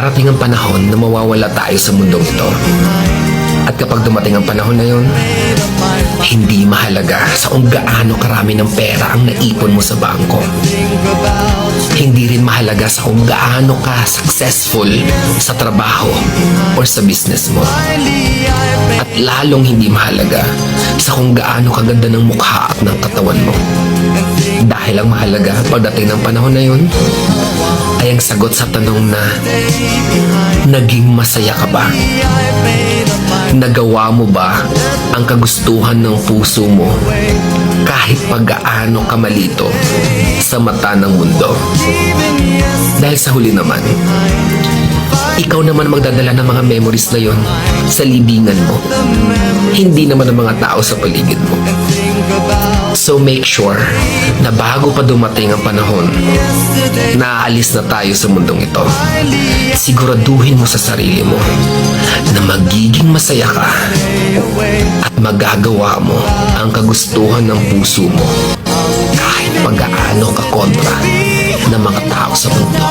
Darating ang panahon na mawawala tayo sa mundong ito. At kapag dumating ang panahon na yun, hindi mahalaga sa kung gaano karami ng pera ang naipon mo sa bangko. Hindi rin mahalaga sa kung gaano ka successful sa trabaho or sa business mo. At lalong hindi mahalaga sa kung gaano kaganda ng mukha at ng katawan mo. Dahil ang mahalaga pagdating ng panahon na yun ay ang sagot sa tanong na naging masaya ka ba? Nagawa mo ba ang kagustuhan ng puso mo kahit pag-gaano ka malito sa mata ng mundo? Dahil sa huli naman, ikaw naman magdadala ng mga memories na yon sa libingan mo. Hindi naman ang mga tao sa paligid mo. So make sure na bago pa dumating ang panahon na aalis na tayo sa mundong ito, siguraduhin mo sa sarili mo na magiging masaya ka at magagawa mo ang kagustuhan ng puso mo kahit pag-aano ka kontra ng mga tao sa mundo.